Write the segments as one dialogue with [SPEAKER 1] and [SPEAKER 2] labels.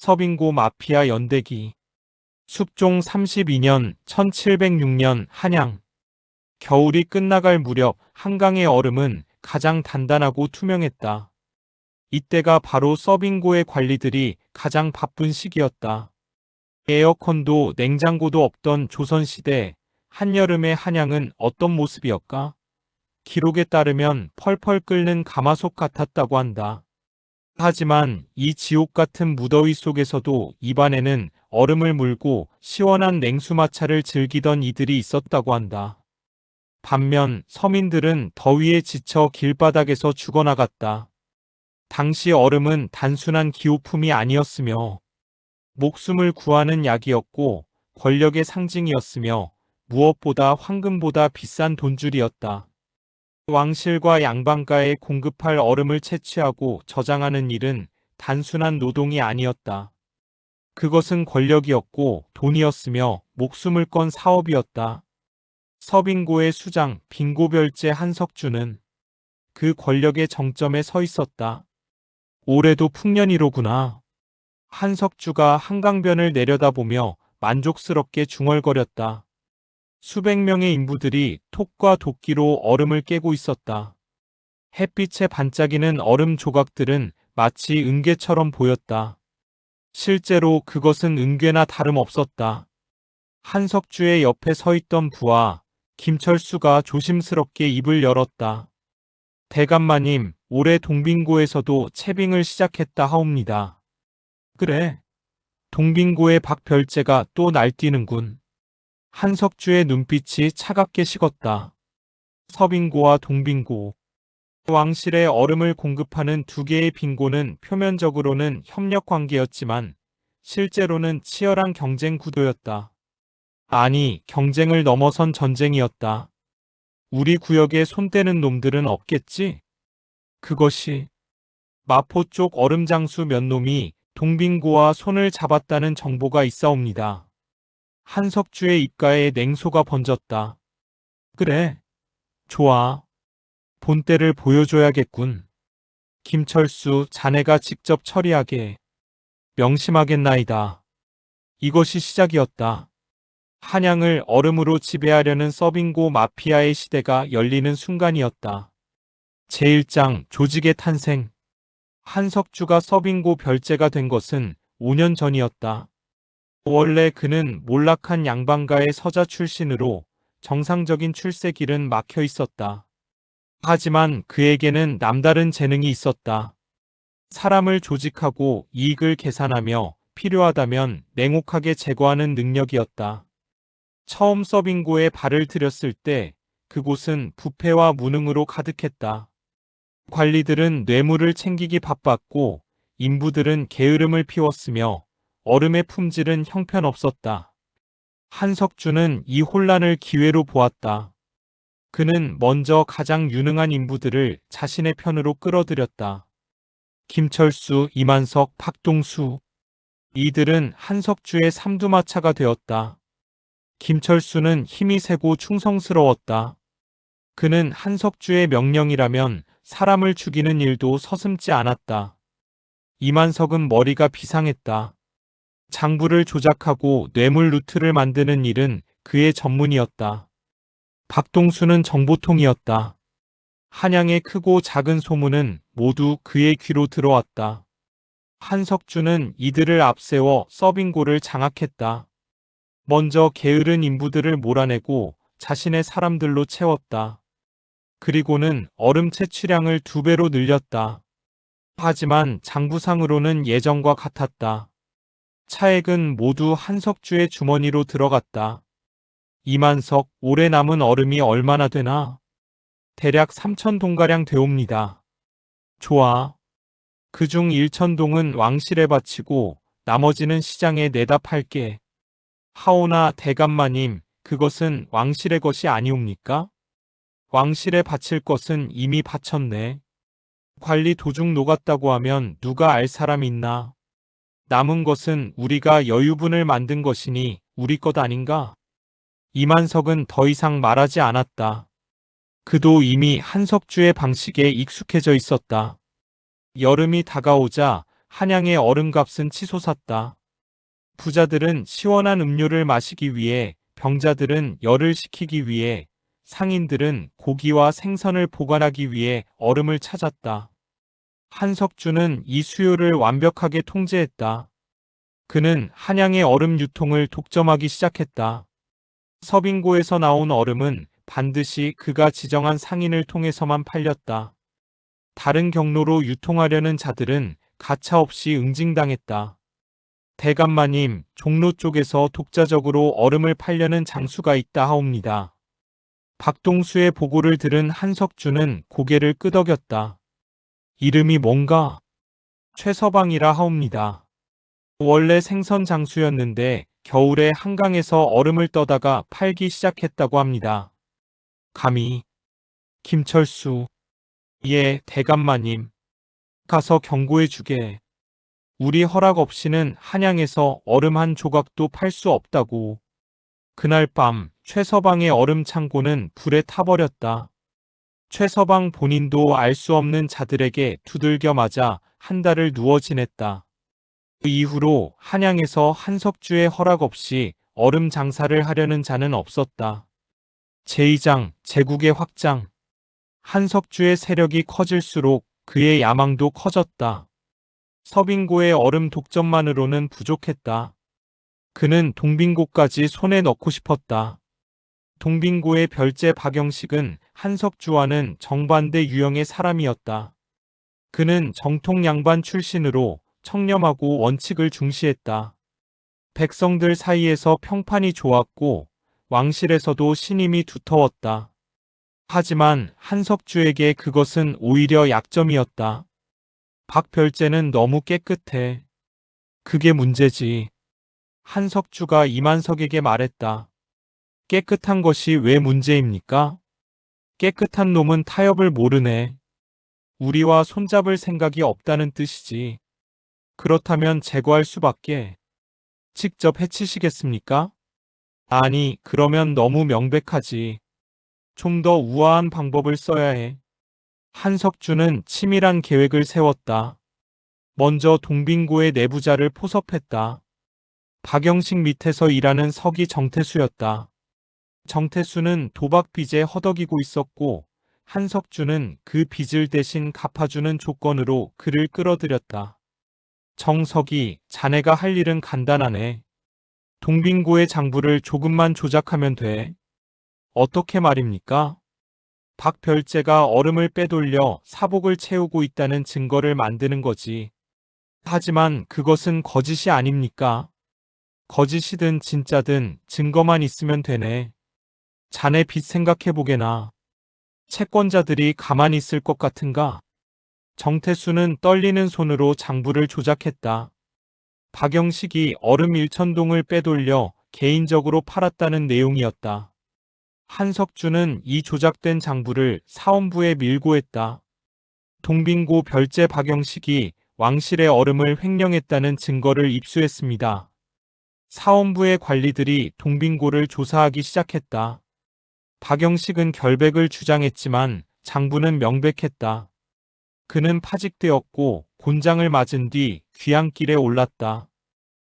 [SPEAKER 1] 서빙고 마피아 연대기. 숙종 32년 1706년 한양. 겨울이 끝나갈 무렵 한강의 얼음은 가장 단단하고 투명했다. 이때가 바로 서빙고의 관리들이 가장 바쁜 시기였다. 에어컨도 냉장고도 없던 조선시대 한여름의 한양은 어떤 모습이었까? 기록에 따르면 펄펄 끓는 가마솥 같았다고 한다. 하지만 이 지옥 같은 무더위 속에서도 입안에는 얼음을 물고 시원한 냉수마차를 즐기던 이들이 있었다고 한다. 반면 서민들은 더위에 지쳐 길바닥에서 죽어나갔다. 당시 얼음은 단순한 기호품이 아니었으며 목숨을 구하는 약이었고 권력의 상징이었으며 무엇보다 황금보다 비싼 돈줄이었다. 왕실과 양반가에 공급할 얼음을 채취하고 저장하는 일은 단순한 노동이 아니었다. 그것은 권력이었고 돈이었으며 목숨을 건 사업이었다. 서빙고의 수장 빙고별제 한석주는 그 권력의 정점에 서 있었다. 올해도 풍년이로구나. 한석주가 한강변을 내려다보며 만족스럽게 중얼거렸다. 수백 명의 인부들이 톡과 도끼로 얼음을 깨고 있었다. 햇빛에 반짝이는 얼음 조각들은 마치 은괴처럼 보였다. 실제로 그것은 은괴나 다름없었다. 한석주의 옆에 서 있던 부하 김철수가 조심스럽게 입을 열었다. 대감마님, 올해 동빙고에서도 채빙을 시작했다 하옵니다. 그래. 동빙고의 박별제가 또 날뛰는군. 한석주의 눈빛이 차갑게 식었다. 서빙고와 동빙고. 왕실에 얼음을 공급하는 두 개의 빙고는 표면적으로는 협력 관계였지만 실제로는 치열한 경쟁 구도였다. 아니, 경쟁을 넘어선 전쟁이었다. 우리 구역에 손대는 놈들은 없겠지? 그것이 마포 쪽 얼음장수 몇 놈이 동빙고와 손을 잡았다는 정보가 있사옵니다. 한석주의 입가에 냉소가 번졌다. 그래, 좋아. 본때를 보여줘야겠군. 김철수, 자네가 직접 처리하게. 명심하겠나이다. 이것이 시작이었다. 한양을 얼음으로 지배하려는 서빙고 마피아의 시대가 열리는 순간이었다. 제1장 조직의 탄생. 한석주가 서빙고 별제가 된 것은 5년 전이었다. 원래 그는 몰락한 양반가의 서자 출신으로 정상적인 출세길은 막혀 있었다. 하지만 그에게는 남다른 재능이 있었다. 사람을 조직하고 이익을 계산하며 필요하다면 냉혹하게 제거하는 능력이었다. 처음 서빙고에 발을 들였을 때 그곳은 부패와 무능으로 가득했다. 관리들은 뇌물을 챙기기 바빴고 인부들은 게으름을 피웠으며 얼음의 품질은 형편없었다. 한석주는 이 혼란을 기회로 보았다. 그는 먼저 가장 유능한 인부들을 자신의 편으로 끌어들였다. 김철수, 이만석, 박동수. 이들은 한석주의 삼두마차가 되었다. 김철수는 힘이 세고 충성스러웠다. 그는 한석주의 명령이라면 사람을 죽이는 일도 서슴지 않았다. 이만석은 머리가 비상했다. 장부를 조작하고 뇌물 루트를 만드는 일은 그의 전문이었다. 박동수는 정보통이었다. 한양의 크고 작은 소문은 모두 그의 귀로 들어왔다. 한석주는 이들을 앞세워 서빙고를 장악했다. 먼저 게으른 인부들을 몰아내고 자신의 사람들로 채웠다. 그리고는 얼음 채취량을 2배로 늘렸다. 하지만 장부상으로는 예전과 같았다. 차액은 모두 한석주의 주머니로 들어갔다. 이만석, 올해 남은 얼음이 얼마나 되나? 대략 3,000동가량 되옵니다. 좋아. 그중 1,000동은 왕실에 바치고 나머지는 시장에 내다 팔게. 하오나 대감마님, 그것은 왕실의 것이 아니옵니까? 왕실에 바칠 것은 이미 바쳤네. 관리 도중 녹았다고 하면 누가 알 사람 있나? 남은 것은 우리가 여유분을 만든 것이니 우리 것 아닌가? 이만석은 더 이상 말하지 않았다. 그도 이미 한석주의 방식에 익숙해져 있었다. 여름이 다가오자 한양의 얼음값은 치솟았다. 부자들은 시원한 음료를 마시기 위해, 병자들은 열을 식히기 위해, 상인들은 고기와 생선을 보관하기 위해 얼음을 찾았다. 한석주는 이 수요를 완벽하게 통제했다. 그는 한양의 얼음 유통을 독점하기 시작했다. 서빙고에서 나온 얼음은 반드시 그가 지정한 상인을 통해서만 팔렸다. 다른 경로로 유통하려는 자들은 가차없이 응징당했다. 대감마님, 종로 쪽에서 독자적으로 얼음을 팔려는 장수가 있다 하옵니다. 박동수의 보고를 들은 한석주는 고개를 끄덕였다. 이름이 뭔가? 최서방이라 하옵니다. 원래 생선 장수였는데 겨울에 한강에서 얼음을 떠다가 팔기 시작했다고 합니다. 감히. 김철수. 예, 대감마님. 가서 경고해 주게. 우리 허락 없이는 한양에서 얼음 한 조각도 팔 수 없다고. 그날 밤 최서방의 얼음 창고는 불에 타버렸다. 최서방 본인도 알 수 없는 자들에게 두들겨 맞아 한 달을 누워 지냈다. 그 이후로 한양에서 한석주의 허락 없이 얼음 장사를 하려는 자는 없었다. 제2장 제국의 확장. 한석주의 세력이 커질수록 그의 야망도 커졌다. 서빙고의 얼음 독점만으로는 부족했다. 그는 동빙고까지 손에 넣고 싶었다. 동빙고의 별제 박영식은 한석주와는 정반대 유형의 사람이었다. 그는 정통 양반 출신으로 청렴하고 원칙을 중시했다. 백성들 사이에서 평판이 좋았고 왕실에서도 신임이 두터웠다. 하지만 한석주에게 그것은 오히려 약점이었다. 박별제는 너무 깨끗해. 그게 문제지. 한석주가 이만석에게 말했다. 깨끗한 것이 왜 문제입니까? 깨끗한 놈은 타협을 모르네. 우리와 손잡을 생각이 없다는 뜻이지. 그렇다면 제거할 수밖에. 직접 해치시겠습니까? 아니, 그러면 너무 명백하지. 좀 더 우아한 방법을 써야 해. 한석주는 치밀한 계획을 세웠다. 먼저 동빙고의 내부자를 포섭했다. 박영식 밑에서 일하는 서기 정태수였다. 정태수는 도박 빚에 허덕이고 있었고 한석주는 그 빚을 대신 갚아주는 조건으로 그를 끌어들였다. 정석이, 자네가 할 일은 간단하네. 동빙고의 장부를 조금만 조작하면 돼. 어떻게 말입니까? 박별제가 얼음을 빼돌려 사복을 채우고 있다는 증거를 만드는 거지. 하지만 그것은 거짓이 아닙니까? 거짓이든 진짜든 증거만 있으면 되네. 자네 빚 생각해보게나. 채권자들이 가만히 있을 것 같은가? 정태수는 떨리는 손으로 장부를 조작했다. 박영식이 얼음 1천동을 빼돌려 개인적으로 팔았다는 내용이었다. 한석주는 이 조작된 장부를 사원부에 밀고했다. 동빙고 별제 박영식이 왕실의 얼음을 횡령했다는 증거를 입수했습니다. 사원부의 관리들이 동빙고를 조사하기 시작했다. 박영식은 결백을 주장했지만 장부는 명백했다. 그는 파직되었고 곤장을 맞은 뒤 귀향길에 올랐다.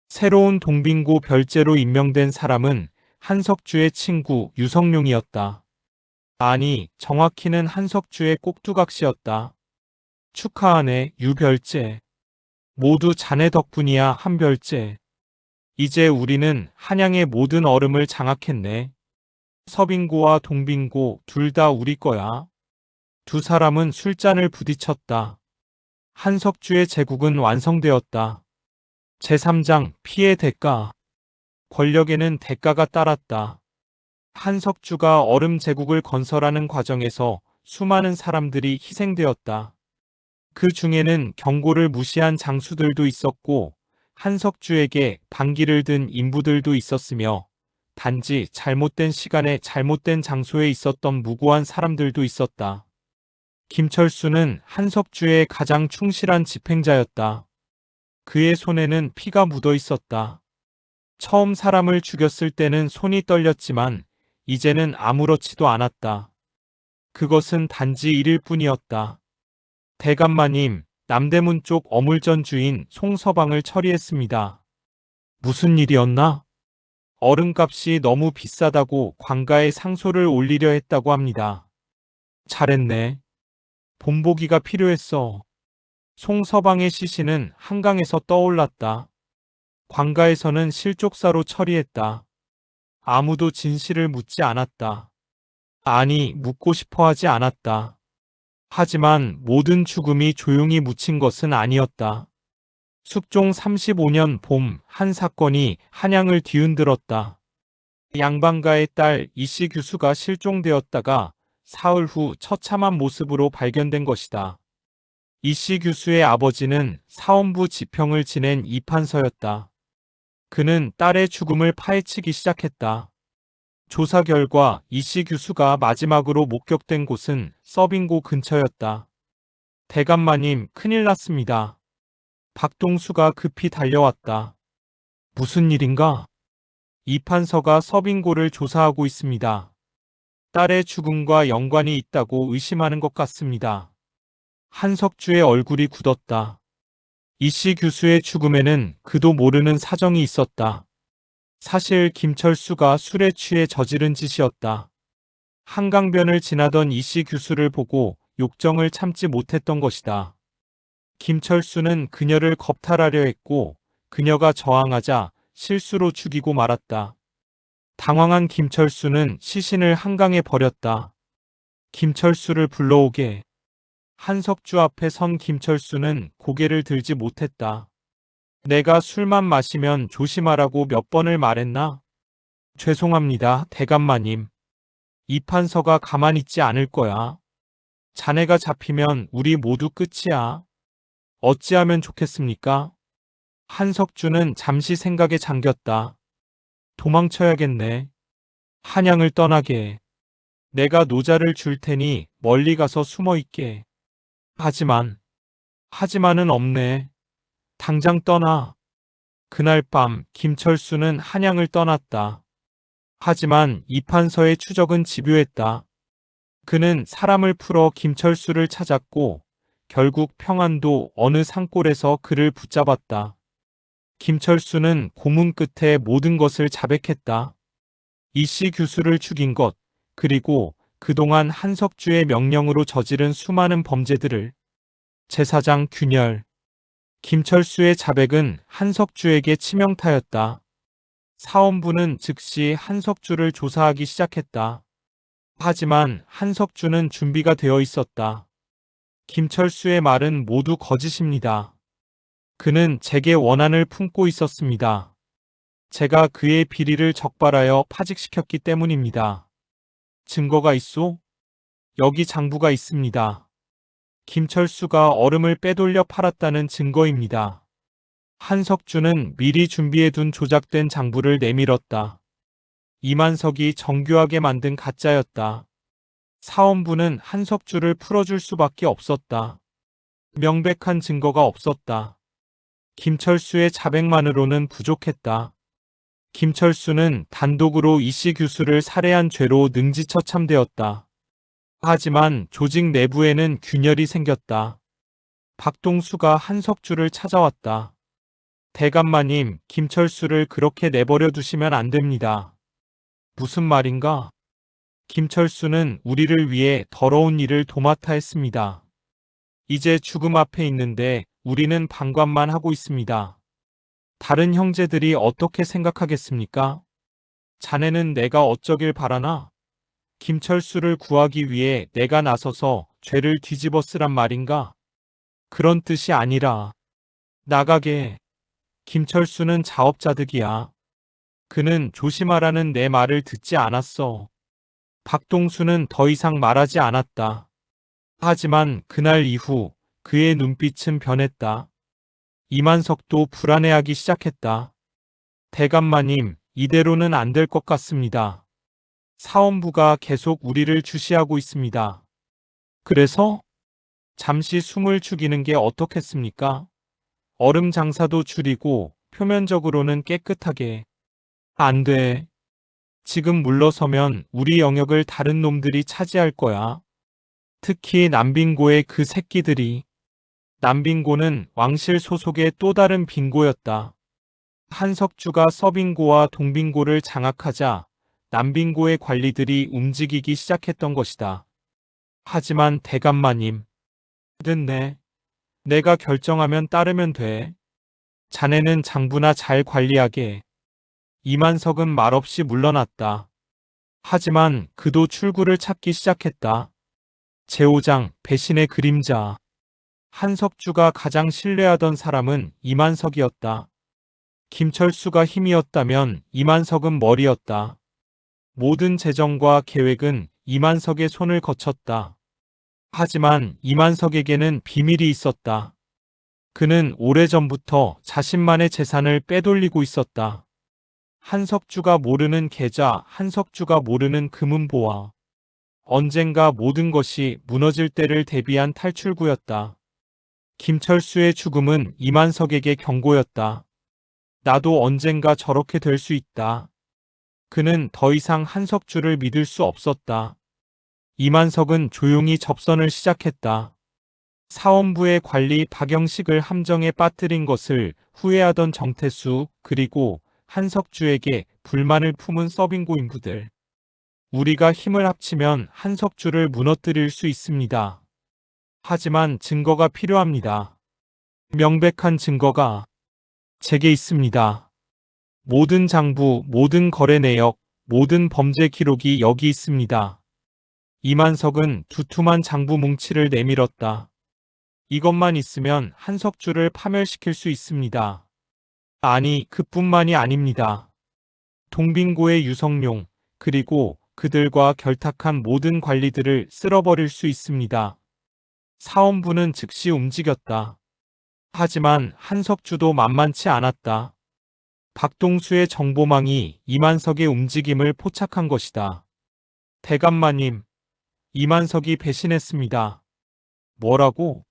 [SPEAKER 1] 새로운 동빙고 별제로 임명된 사람은 한석주의 친구 유성룡이었다. 아니, 정확히는 한석주의 꼭두각시였다. 축하하네, 유별제. 모두 자네 덕분이야, 한별제. 이제 우리는 한양의 모든 얼음을 장악했네. 서빙고와 동빙고 둘 다 우리 거야. 두 사람은 술잔을 부딪혔다. 한석주의 제국은 완성되었다. 제3장 피해 대가. 권력에는 대가가 따랐다. 한석주가 얼음 제국을 건설하는 과정에서 수많은 사람들이 희생되었다. 그 중에는 경고를 무시한 장수들도 있었고 한석주에게 반기를 든 인부들도 있었으며 단지 잘못된 시간에 잘못된 장소에 있었던 무고한 사람들도 있었다. 김철수는 한석주의 가장 충실한 집행자였다. 그의 손에는 피가 묻어 있었다. 처음 사람을 죽였을 때는 손이 떨렸지만 이제는 아무렇지도 않았다. 그것은 단지 일일 뿐이었다. 대감마님, 남대문 쪽 어물전 주인 송서방을 처리했습니다. 무슨 일이었나? 얼음값이 너무 비싸다고 관가에 상소를 올리려 했다고 합니다. 잘했네. 본보기가 필요했어. 송서방의 시신은 한강에서 떠올랐다. 관가에서는 실족사로 처리했다. 아무도 진실을 묻지 않았다. 아니, 묻고 싶어 하지 않았다. 하지만 모든 죽음이 조용히 묻힌 것은 아니었다. 숙종 35년 봄 한 사건이 한양을 뒤흔들었다. 양반가의 딸 이씨 규수가 실종되었다가 사흘 후 처참한 모습으로 발견된 것이다. 이씨 규수의 아버지는 사원부 지평을 지낸 이판서였다. 그는 딸의 죽음을 파헤치기 시작했다. 조사 결과 이씨 규수가 마지막으로 목격된 곳은 서빙고 근처였다. 대감마님, 큰일 났습니다. 박동수가 급히 달려왔다. 무슨 일인가? 이판서가 서빙고를 조사하고 있습니다. 딸의 죽음과 연관이 있다고 의심하는 것 같습니다. 한석주의 얼굴이 굳었다. 이씨 규수의 죽음에는 그도 모르는 사정이 있었다. 사실 김철수가 술에 취해 저지른 짓이었다. 한강변을 지나던 이씨 규수를 보고 욕정을 참지 못했던 것이다. 김철수는 그녀를 겁탈하려 했고 그녀가 저항하자 실수로 죽이고 말았다. 당황한 김철수는 시신을 한강에 버렸다. 김철수를 불러오게. 한석주 앞에 선 김철수는 고개를 들지 못했다. 내가 술만 마시면 조심하라고 몇 번을 말했나? 죄송합니다, 대감마님. 이판서가 가만히 있지 않을 거야. 자네가 잡히면 우리 모두 끝이야. 어찌하면 좋겠습니까? 한석주는 잠시 생각에 잠겼다. 도망쳐야겠네. 한양을 떠나게. 내가 노자를 줄 테니 멀리 가서 숨어 있게. 하지만은 없네. 당장 떠나. 그날 밤 김철수는 한양을 떠났다. 하지만 이판서의 추적은 집요했다. 그는 사람을 풀어 김철수를 찾았고 결국 평안도 어느 산골에서 그를 붙잡았다. 김철수는 고문 끝에 모든 것을 자백했다. 이씨 규수를 죽인 것, 그리고 그동안 한석주의 명령으로 저지른 수많은 범죄들을. 제사장 균열. 김철수의 자백은 한석주에게 치명타였다. 사원부는 즉시 한석주를 조사하기 시작했다. 하지만 한석주는 준비가 되어 있었다. 김철수의 말은 모두 거짓입니다. 그는 제게 원한을 품고 있었습니다. 제가 그의 비리를 적발하여 파직시켰기 때문입니다. 증거가 있소? 여기 장부가 있습니다. 김철수가 얼음을 빼돌려 팔았다는 증거입니다. 한석주는 미리 준비해둔 조작된 장부를 내밀었다. 이만석이 정교하게 만든 가짜였다. 사원부는 한석주를 풀어줄 수밖에 없었다. 명백한 증거가 없었다. 김철수의 자백만으로는 부족했다. 김철수는 단독으로 이씨 규수를 살해한 죄로 능지처참되었다. 하지만 조직 내부에는 균열이 생겼다. 박동수가 한석주를 찾아왔다. 대감마님, 김철수를 그렇게 내버려 두시면 안 됩니다. 무슨 말인가? 김철수는 우리를 위해 더러운 일을 도맡아 했습니다. 이제 죽음 앞에 있는데 우리는 방관만 하고 있습니다. 다른 형제들이 어떻게 생각하겠습니까? 자네는 내가 어쩌길 바라나? 김철수를 구하기 위해 내가 나서서 죄를 뒤집어 쓰란 말인가? 그런 뜻이 아니라 나가게. 김철수는 자업자득이야. 그는 조심하라는 내 말을 듣지 않았어. 박동수는 더 이상 말하지 않았다. 하지만 그날 이후 그의 눈빛은 변했다. 이만석도 불안해하기 시작했다. 대감마님, 이대로는 안 될 것 같습니다. 사원부가 계속 우리를 주시하고 있습니다. 그래서 잠시 숨을 죽이는 게 어떻겠습니까? 얼음 장사도 줄이고 표면적으로는 깨끗하게. 안 돼. 지금 물러서면 우리 영역을 다른 놈들이 차지할 거야. 특히 남빙고의 그 새끼들이. 남빙고는 왕실 소속의 또 다른 빙고였다. 한석주가 서빙고와 동빙고를 장악하자 남빙고의 관리들이 움직이기 시작했던 것이다. 하지만 대감마님, 됐네. 내가 결정하면 따르면 돼. 자네는 장부나 잘 관리하게. 이만석은 말없이 물러났다. 하지만 그도 출구를 찾기 시작했다. 제5장 배신의 그림자. 한석주가 가장 신뢰하던 사람은 이만석이었다. 김철수가 힘이었다면 이만석은 머리였다. 모든 재정과 계획은 이만석의 손을 거쳤다. 하지만 이만석에게는 비밀이 있었다. 그는 오래전부터 자신만의 재산을 빼돌리고 있었다. 한석주가 모르는 계좌, 한석주가 모르는 금은보화. 언젠가 모든 것이 무너질 때를 대비한 탈출구였다. 김철수의 죽음은 이만석에게 경고였다. 나도 언젠가 저렇게 될 수 있다. 그는 더 이상 한석주를 믿을 수 없었다. 이만석은 조용히 접선을 시작했다. 사원부의 관리 박영식을 함정에 빠뜨린 것을 후회하던 정태수, 그리고 한석주에게 불만을 품은 서빙고 인부들. 우리가 힘을 합치면 한석주를 무너뜨릴 수 있습니다. 하지만 증거가 필요합니다. 명백한 증거가 제게 있습니다. 모든 장부, 모든 거래 내역, 모든 범죄 기록이 여기 있습니다. 이만석은 두툼한 장부 뭉치를 내밀었다. 이것만 있으면 한석주를 파멸시킬 수 있습니다. 아니, 그뿐만이 아닙니다. 동빙고의 유성룡, 그리고 그들과 결탁한 모든 관리들을 쓸어버릴 수 있습니다. 사원부는 즉시 움직였다. 하지만 한석주도 만만치 않았다. 박동수의 정보망이 이만석의 움직임을 포착한 것이다. 대감마님, 이만석이 배신했습니다. 뭐라고?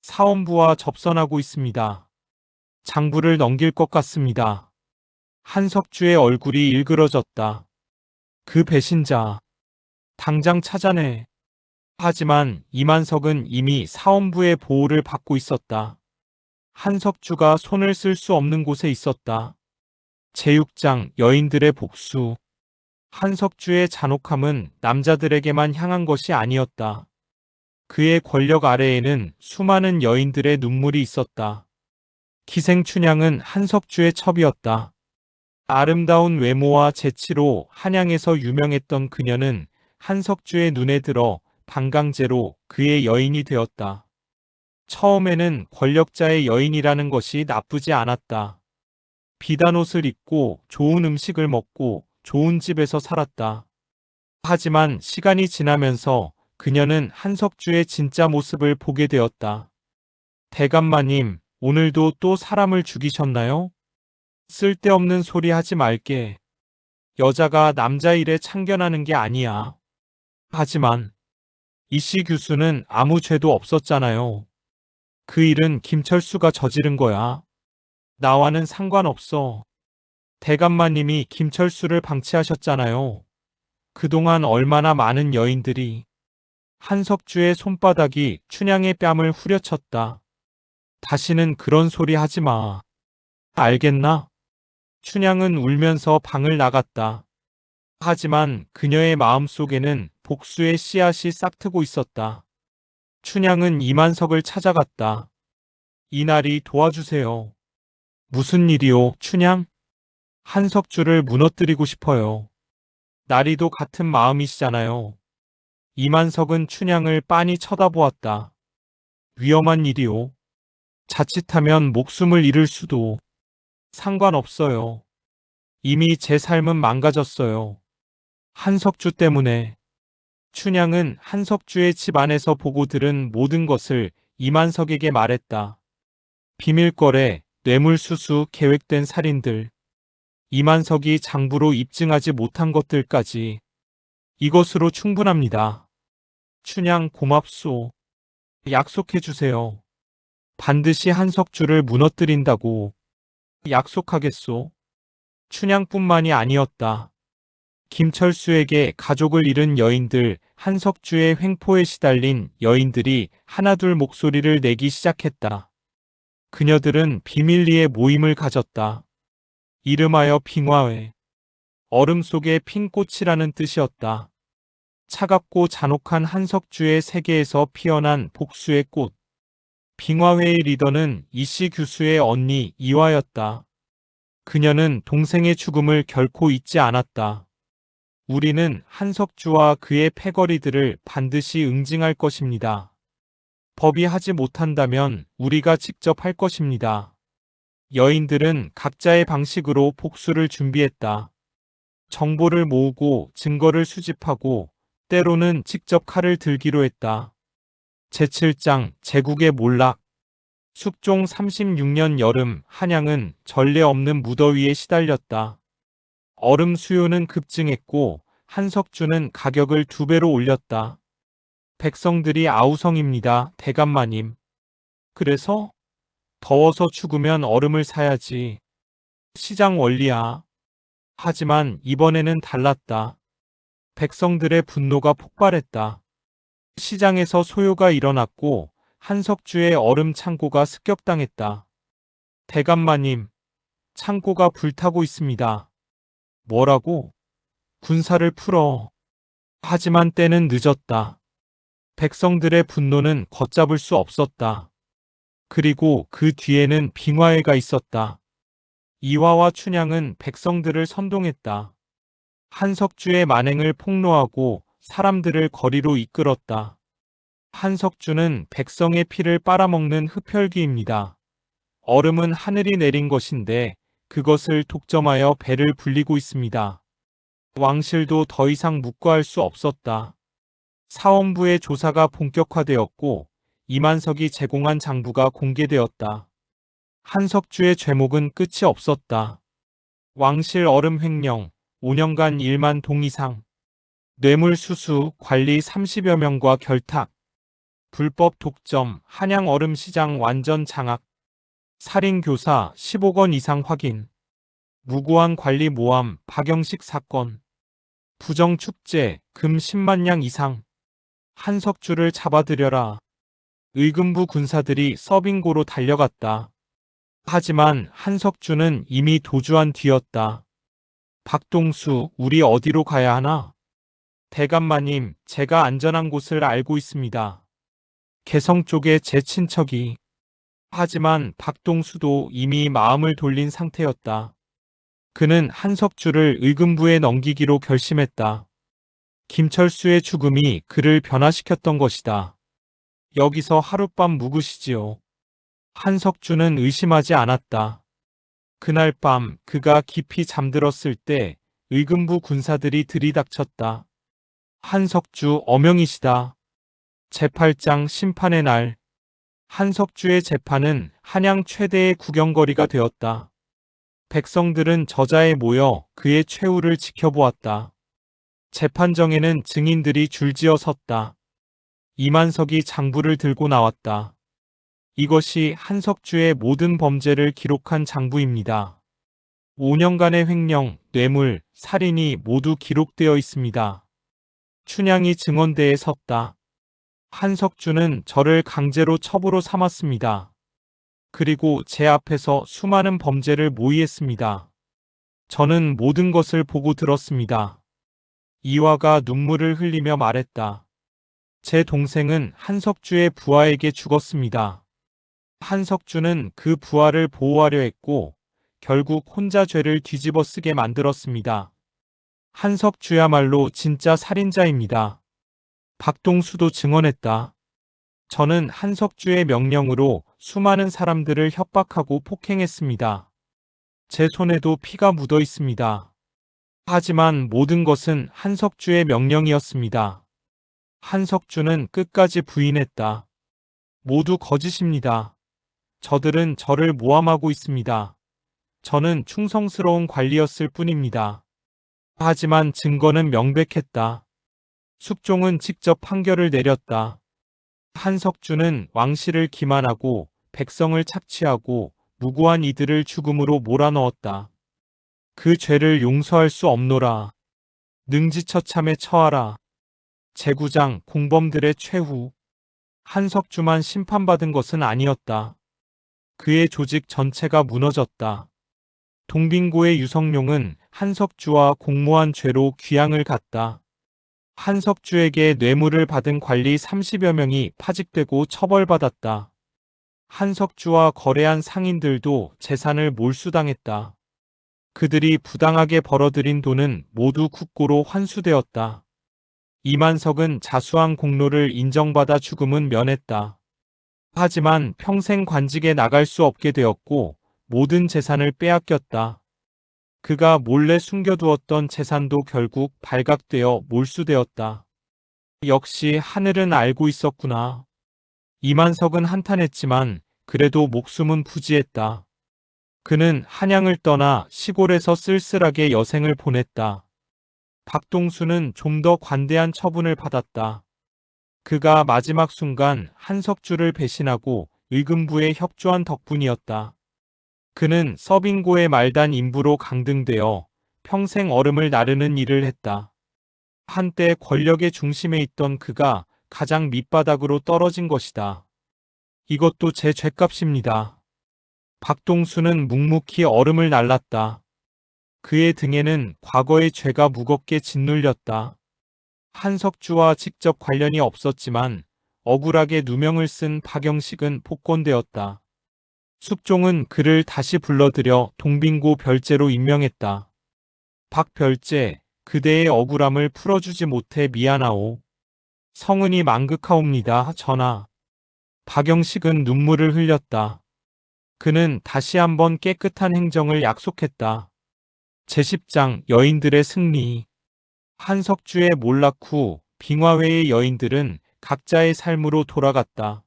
[SPEAKER 1] 사원부와 접선하고 있습니다. 장부를 넘길 것 같습니다. 한석주의 얼굴이 일그러졌다. 그 배신자, 당장 찾아내. 하지만 이만석은 이미 사원부의 보호를 받고 있었다. 한석주가 손을 쓸 수 없는 곳에 있었다. 제6장 여인들의 복수. 한석주의 잔혹함은 남자들에게만 향한 것이 아니었다. 그의 권력 아래에는 수많은 여인들의 눈물이 있었다. 기생춘향은 한석주의 첩이었다. 아름다운 외모와 재치로 한양에서 유명했던 그녀는 한석주의 눈에 들어 반강제로 그의 여인이 되었다. 처음에는 권력자의 여인이라는 것이 나쁘지 않았다. 비단 옷을 입고 좋은 음식을 먹고 좋은 집에서 살았다. 하지만 시간이 지나면서 그녀는 한석주의 진짜 모습을 보게 되었다. 대감마님, 오늘도 또 사람을 죽이셨나요? 쓸데없는 소리 하지 말게. 여자가 남자 일에 참견하는 게 아니야. 하지만 이씨 교수는 아무 죄도 없었잖아요. 그 일은 김철수가 저지른 거야. 나와는 상관없어. 대감마님이 김철수를 방치하셨잖아요. 그동안 얼마나 많은 여인들이. 한석주의 손바닥이 춘향의 뺨을 후려쳤다. 다시는 그런 소리 하지 마. 알겠나? 춘향은 울면서 방을 나갔다. 하지만 그녀의 마음속에는 복수의 씨앗이 싹트고 있었다. 춘향은 이만석을 찾아갔다. 이날이 도와주세요. 무슨 일이요, 춘향? 한석주를 무너뜨리고 싶어요. 나리도 같은 마음이시잖아요. 이만석은 춘향을 빤히 쳐다보았다. 위험한 일이요. 자칫하면 목숨을 잃을 수도. 상관없어요. 이미 제 삶은 망가졌어요. 한석주 때문에. 춘향은 한석주의 집 안에서 보고 들은 모든 것을 이만석에게 말했다. 비밀거래, 뇌물수수, 계획된 살인들. 이만석이 장부로 입증하지 못한 것들까지. 이것으로 충분합니다. 춘향 고맙소. 약속해주세요. 반드시 한석주를 무너뜨린다고. 약속하겠소. 춘향뿐만이 아니었다. 김철수에게 가족을 잃은 여인들, 한석주의 횡포에 시달린 여인들이 하나둘 목소리를 내기 시작했다. 그녀들은 비밀리에 모임을 가졌다. 이름하여 빙화회. 얼음 속의 핀 꽃이라는 뜻이었다. 차갑고 잔혹한 한석주의 세계에서 피어난 복수의 꽃. 빙화회의 리더는 이씨 교수의 언니 이화였다. 그녀는 동생의 죽음을 결코 잊지 않았다. 우리는 한석주와 그의 패거리들을 반드시 응징할 것입니다. 법이 하지 못한다면 우리가 직접 할 것입니다. 여인들은 각자의 방식으로 복수를 준비했다. 정보를 모으고 증거를 수집하고 때로는 직접 칼을 들기로 했다. 제7장 제국의 몰락. 숙종 36년 여름 한양은 전례 없는 무더위에 시달렸다. 얼음 수요는 급증했고 한석주는 가격을 2배로 올렸다. 백성들이 아우성입니다, 대감마님. 그래서? 더워서 죽으면 얼음을 사야지. 시장 원리야. 하지만 이번에는 달랐다. 백성들의 분노가 폭발했다. 시장에서 소요가 일어났고 한석주의 얼음 창고가 습격당했다. 대감마님, 창고가 불타고 있습니다. 뭐라고? 군사를 풀어. 하지만 때는 늦었다. 백성들의 분노는 걷잡을 수 없었다. 그리고 그 뒤에는 빙화회가 있었다. 이화와 춘향은 백성들을 선동했다. 한석주의 만행을 폭로하고 사람들을 거리로 이끌었다. 한석주는 백성의 피를 빨아먹는 흡혈귀입니다. 얼음은 하늘이 내린 것인데 그것을 독점하여 배를 불리고 있습니다. 왕실도 더 이상 묵과할 수 없었다. 사원부의 조사가 본격화되었고 이만석이 제공한 장부가 공개되었다. 한석주의 죄목은 끝이 없었다. 왕실 얼음 횡령, 5년간 1만 동 이상, 뇌물 수수, 관리 30여 명과 결탁, 불법 독점, 한양 얼음 시장 완전 장악, 살인 교사 10억 원 이상 확인, 무고한 관리 모함, 박영식 사건, 부정 축제, 금 10만 냥 이상, 한석주를 잡아들여라. 의금부 군사들이 서빙고로 달려갔다. 하지만 한석주는 이미 도주한 뒤였다. 박동수, 우리 어디로 가야 하나? 대감마님, 제가 안전한 곳을 알고 있습니다. 개성 쪽에 제 친척이. 하지만 박동수도 이미 마음을 돌린 상태였다. 그는 한석주를 의금부에 넘기기로 결심했다. 김철수의 죽음이 그를 변화시켰던 것이다. 여기서 하룻밤 묵으시지요. 한석주는 의심하지 않았다. 그날 밤 그가 깊이 잠들었을 때 의금부 군사들이 들이닥쳤다. 한석주 어명이시다. 제8장 심판의 날. 한석주의 재판은 한양 최대의 구경거리가 되었다. 백성들은 저자에 모여 그의 최후를 지켜보았다. 재판정에는 증인들이 줄지어 섰다. 이만석이 장부를 들고 나왔다. 이것이 한석주의 모든 범죄를 기록한 장부입니다. 5년간의 횡령, 뇌물, 살인이 모두 기록되어 있습니다. 춘향이 증언대에 섰다. 한석주는 저를 강제로 첩으로 삼았습니다. 그리고 제 앞에서 수많은 범죄를 모의했습니다. 저는 모든 것을 보고 들었습니다. 이화가 눈물을 흘리며 말했다. 제 동생은 한석주의 부하에게 죽었습니다. 한석주는 그 부하를 보호하려 했고 결국 혼자 죄를 뒤집어 쓰게 만들었습니다. 한석주야말로 진짜 살인자입니다. 박동수도 증언했다. 저는 한석주의 명령으로 수많은 사람들을 협박하고 폭행했습니다. 제 손에도 피가 묻어 있습니다. 하지만 모든 것은 한석주의 명령이었습니다. 한석주는 끝까지 부인했다. 모두 거짓입니다. 저들은 저를 모함하고 있습니다. 저는 충성스러운 관리였을 뿐입니다. 하지만 증거는 명백했다. 숙종은 직접 판결을 내렸다. 한석주는 왕실을 기만하고 백성을 착취하고 무고한 이들을 죽음으로 몰아넣었다. 그 죄를 용서할 수 없노라. 능지처참에 처하라. 제구장 공범들의 최후. 한석주만 심판받은 것은 아니었다. 그의 조직 전체가 무너졌다. 동빙고의 유성룡은 한석주와 공모한 죄로 귀양을 갔다. 한석주에게 뇌물을 받은 관리 30여 명이 파직되고 처벌받았다. 한석주와 거래한 상인들도 재산을 몰수당했다. 그들이 부당하게 벌어들인 돈은 모두 국고로 환수되었다. 이만석은 자수한 공로를 인정받아 죽음은 면했다. 하지만 평생 관직에 나갈 수 없게 되었고 모든 재산을 빼앗겼다. 그가 몰래 숨겨두었던 재산도 결국 발각되어 몰수되었다. 역시 하늘은 알고 있었구나. 이만석은 한탄했지만 그래도 목숨은 부지했다. 그는 한양을 떠나 시골에서 쓸쓸하게 여생을 보냈다. 박동수는 좀 더 관대한 처분을 받았다. 그가 마지막 순간 한석주를 배신하고 의금부에 협조한 덕분이었다. 그는 서빙고의 말단 인부로 강등되어 평생 얼음을 나르는 일을 했다. 한때 권력의 중심에 있던 그가 가장 밑바닥으로 떨어진 것이다. 이것도 제 죗값입니다. 박동수는 묵묵히 얼음을 날랐다. 그의 등에는 과거의 죄가 무겁게 짓눌렸다. 한석주와 직접 관련이 없었지만 억울하게 누명을 쓴 박영식은 복권되었다. 숙종은 그를 다시 불러들여 동빙고 별제로 임명했다. 박별제, 그대의 억울함을 풀어주지 못해 미안하오. 성은이 망극하옵니다, 전하. 박영식은 눈물을 흘렸다. 그는 다시 한번 깨끗한 행정을 약속했다. 제10장 여인들의 승리. 한석주의 몰락 후 빙화회의 여인들은 각자의 삶으로 돌아갔다.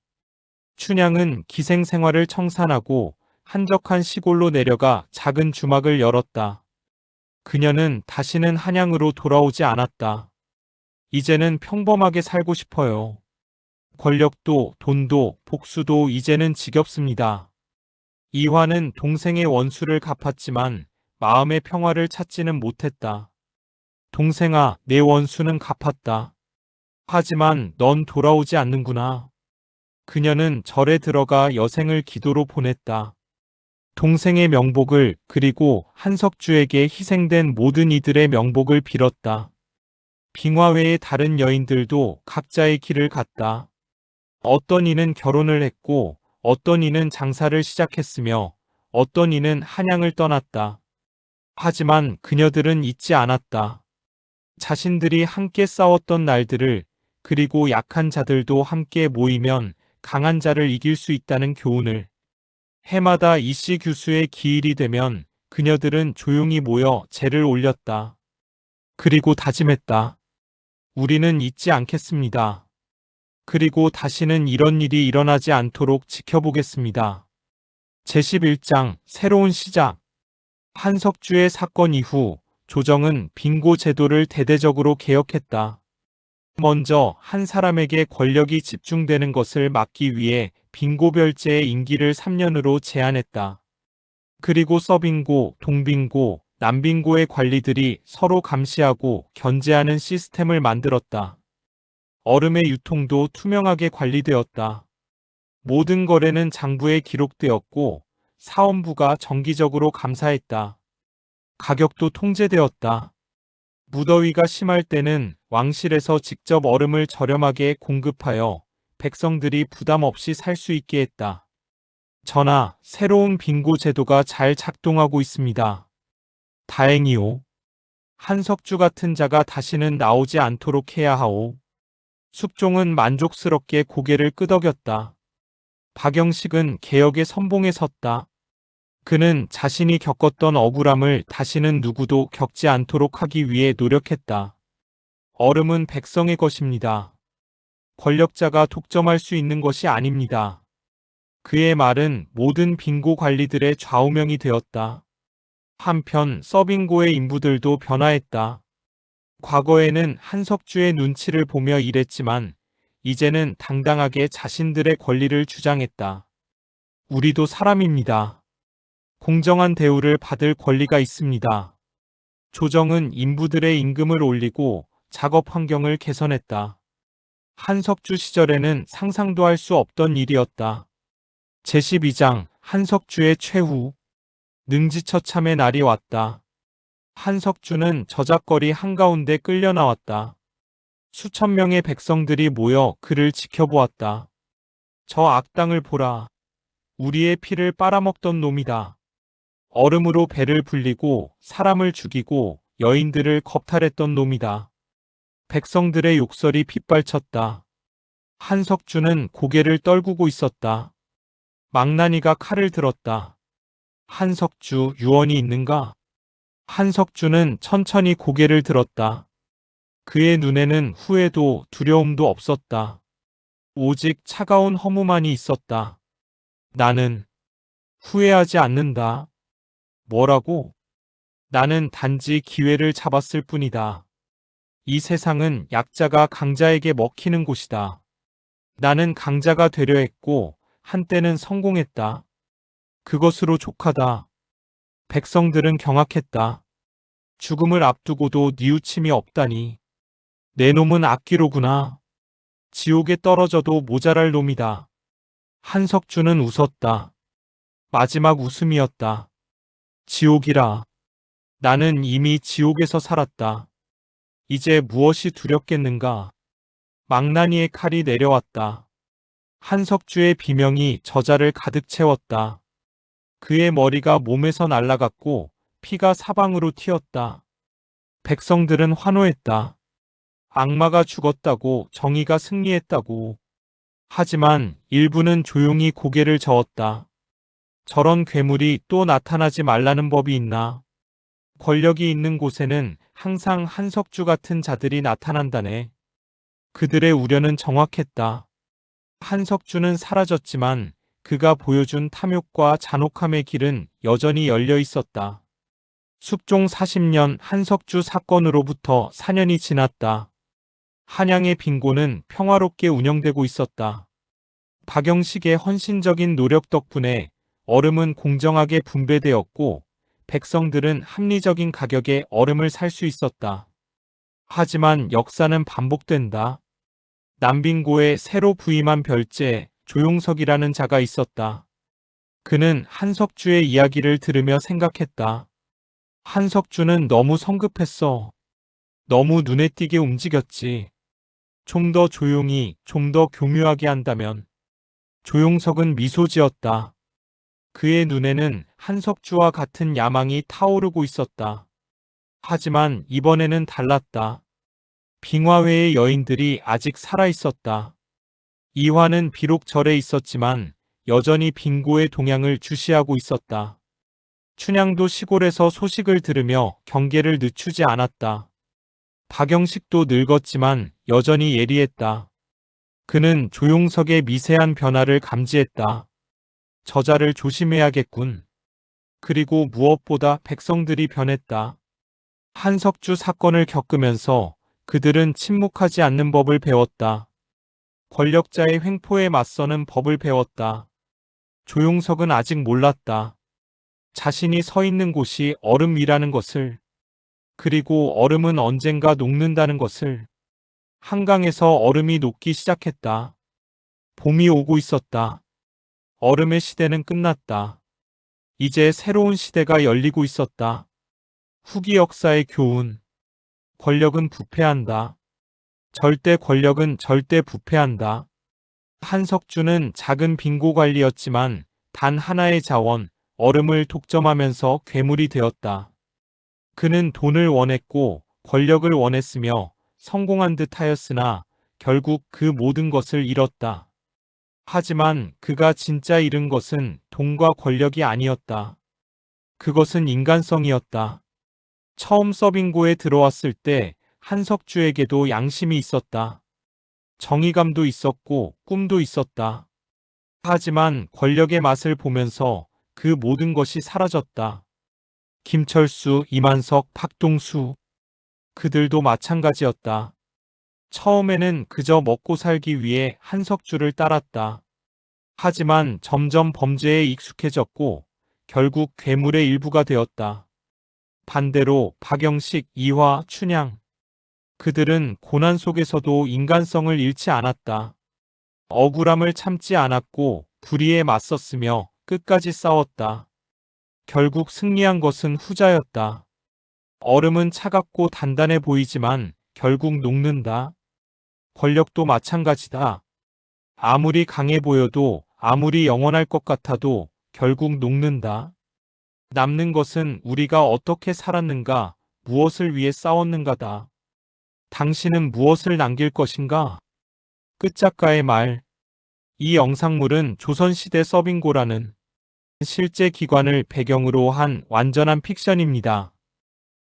[SPEAKER 1] 춘향은 기생생활을 청산하고 한적한 시골로 내려가 작은 주막을 열었다. 그녀는 다시는 한양으로 돌아오지 않았다. 이제는 평범하게 살고 싶어요. 권력도 돈도 복수도 이제는 지겹습니다. 이화는 동생의 원수를 갚았지만 마음의 평화를 찾지는 못했다. 동생아, 내 원수는 갚았다. 하지만 넌 돌아오지 않는구나. 그녀는 절에 들어가 여생을 기도로 보냈다. 동생의 명복을 그리고 한석주에게 희생된 모든 이들의 명복을 빌었다. 빙화회의 다른 여인들도 각자의 길을 갔다. 어떤 이는 결혼을 했고 어떤 이는 장사를 시작했으며 어떤 이는 한양을 떠났다. 하지만 그녀들은 잊지 않았다. 자신들이 함께 싸웠던 날들을, 그리고 약한 자들도 함께 모이면 강한 자를 이길 수 있다는 교훈을. 해마다 이씨 규수의 기일이 되면 그녀들은 조용히 모여 제를 올렸다. 그리고 다짐했다. 우리는 잊지 않겠습니다. 그리고 다시는 이런 일이 일어나지 않도록 지켜보겠습니다. 제11장 새로운 시작. 한석주의 사건 이후 조정은 빙고 제도를 대대적으로 개혁했다. 먼저 한 사람에게 권력이 집중되는 것을 막기 위해 빙고별제의 임기를 3년으로 제한했다. 그리고 서빙고, 동빙고, 남빙고의 관리들이 서로 감시하고 견제하는 시스템을 만들었다. 얼음의 유통도 투명하게 관리되었다. 모든 거래는 장부에 기록되었고 사원부가 정기적으로 감사했다. 가격도 통제되었다. 무더위가 심할 때는 왕실에서 직접 얼음을 저렴하게 공급하여 백성들이 부담 없이 살 수 있게 했다. 전하, 새로운 빙고 제도가 잘 작동하고 있습니다. 다행이오. 한석주 같은 자가 다시는 나오지 않도록 해야 하오. 숙종은 만족스럽게 고개를 끄덕였다. 박영식은 개혁의 선봉에 섰다. 그는 자신이 겪었던 억울함을 다시는 누구도 겪지 않도록 하기 위해 노력했다. 얼음은 백성의 것입니다. 권력자가 독점할 수 있는 것이 아닙니다. 그의 말은 모든 빙고 관리들의 좌우명이 되었다. 한편 서빙고의 인부들도 변화했다. 과거에는 한석주의 눈치를 보며 일했지만 이제는 당당하게 자신들의 권리를 주장했다. 우리도 사람입니다. 공정한 대우를 받을 권리가 있습니다. 조정은 인부들의 임금을 올리고 작업 환경을 개선했다. 한석주 시절에는 상상도 할 수 없던 일이었다. 제12장 한석주의 최후. 능지처참의 날이 왔다. 한석주는 저작거리 한가운데 끌려 나왔다. 수천 명의 백성들이 모여 그를 지켜보았다. 저 악당을 보라. 우리의 피를 빨아먹던 놈이다. 얼음으로 배를 불리고 사람을 죽이고 여인들을 겁탈했던 놈이다. 백성들의 욕설이 빗발쳤다. 한석주는 고개를 떨구고 있었다. 망나니가 칼을 들었다. 한석주 유언이 있는가? 한석주는 천천히 고개를 들었다. 그의 눈에는 후회도 두려움도 없었다. 오직 차가운 허무만이 있었다. 나는 후회하지 않는다. 뭐라고? 나는 단지 기회를 잡았을 뿐이다. 이 세상은 약자가 강자에게 먹히는 곳이다. 나는 강자가 되려 했고 한때는 성공했다. 그것으로 족하다. 백성들은 경악했다. 죽음을 앞두고도 뉘우침이 없다니. 내 놈은 악기로구나. 지옥에 떨어져도 모자랄 놈이다. 한석주는 웃었다. 마지막 웃음이었다. 지옥이라. 나는 이미 지옥에서 살았다. 이제 무엇이 두렵겠는가? 망나니의 칼이 내려왔다. 한석주의 비명이 저자를 가득 채웠다. 그의 머리가 몸에서 날아갔고 피가 사방으로 튀었다. 백성들은 환호했다. 악마가 죽었다고, 정의가 승리했다고. 하지만 일부는 조용히 고개를 저었다. 저런 괴물이 또 나타나지 말라는 법이 있나? 권력이 있는 곳에는 항상 한석주 같은 자들이 나타난다네. 그들의 우려는 정확했다. 한석주는 사라졌지만 그가 보여준 탐욕과 잔혹함의 길은 여전히 열려 있었다. 숙종 40년 한석주 사건으로부터 4년이 지났다. 한양의 빈고는 평화롭게 운영되고 있었다. 박영식의 헌신적인 노력 덕분에 얼음은 공정하게 분배되었고 백성들은 합리적인 가격에 얼음을 살 수 있었다. 하지만 역사는 반복된다. 남빈고에 새로 부임한 별제 조용석이라는 자가 있었다. 그는 한석주의 이야기를 들으며 생각했다. 한석주는 너무 성급했어. 너무 눈에 띄게 움직였지. 좀 더 조용히, 좀 더 교묘하게 한다면. 조용석은 미소 지었다. 그의 눈에는 한석주와 같은 야망이 타오르고 있었다. 하지만 이번에는 달랐다. 빙화회의 여인들이 아직 살아있었다. 이화는 비록 절에 있었지만 여전히 빈고의 동향을 주시하고 있었다. 춘향도 시골에서 소식을 들으며 경계를 늦추지 않았다. 박영식도 늙었지만 여전히 예리했다. 그는 조용석의 미세한 변화를 감지했다. 저자를 조심해야겠군. 그리고 무엇보다 백성들이 변했다. 한석주 사건을 겪으면서 그들은 침묵하지 않는 법을 배웠다. 권력자의 횡포에 맞서는 법을 배웠다. 조용석은 아직 몰랐다. 자신이 서 있는 곳이 얼음 위라는 것을. 그리고 얼음은 언젠가 녹는다는 것을. 한강에서 얼음이 녹기 시작했다. 봄이 오고 있었다. 얼음의 시대는 끝났다. 이제 새로운 시대가 열리고 있었다. 후기 역사의 교훈. 권력은 부패한다. 절대 권력은 절대 부패한다. 한석주는 작은 빈고 관리였지만 단 하나의 자원, 얼음을 독점하면서 괴물이 되었다. 그는 돈을 원했고 권력을 원했으며 성공한 듯 하였으나 결국 그 모든 것을 잃었다. 하지만 그가 진짜 잃은 것은 돈과 권력이 아니었다. 그것은 인간성이었다. 처음 서빙고에 들어왔을 때 한석주에게도 양심이 있었다. 정의감도 있었고 꿈도 있었다. 하지만 권력의 맛을 보면서 그 모든 것이 사라졌다. 김철수, 이만석, 박동수. 그들도 마찬가지였다. 처음에는 그저 먹고 살기 위해 한석주를 따랐다. 하지만 점점 범죄에 익숙해졌고 결국 괴물의 일부가 되었다. 반대로 박영식, 이화, 춘향. 그들은 고난 속에서도 인간성을 잃지 않았다. 억울함을 참지 않았고 불의에 맞섰으며 끝까지 싸웠다. 결국 승리한 것은 후자였다. 얼음은 차갑고 단단해 보이지만 결국 녹는다. 권력도 마찬가지다. 아무리 강해 보여도 아무리 영원할 것 같아도 결국 녹는다. 남는 것은 우리가 어떻게 살았는가, 무엇을 위해 싸웠는가다. 당신은 무엇을 남길 것인가? 끝작가의 말. 이 영상물은 조선시대 서빙고라는 실제 기관을 배경으로 한 완전한 픽션입니다.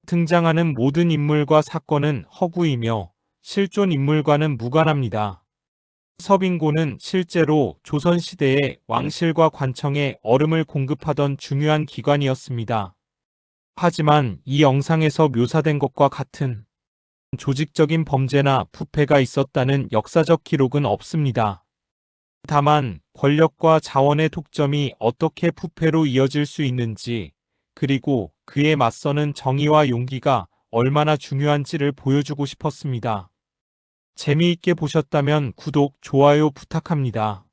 [SPEAKER 1] 등장하는 모든 인물과 사건은 허구이며 실존 인물과는 무관합니다. 서빙고는 실제로 조선시대의 왕실과 관청에 얼음을 공급하던 중요한 기관이었습니다. 하지만 이 영상에서 묘사된 것과 같은 조직적인 범죄나 부패가 있었다는 역사적 기록은 없습니다. 다만 권력과 자원의 독점이 어떻게 부패로 이어질 수 있는지, 그리고 그에 맞서는 정의와 용기가 얼마나 중요한지를 보여주고 싶었습니다. 재미있게 보셨다면 구독, 좋아요 부탁합니다.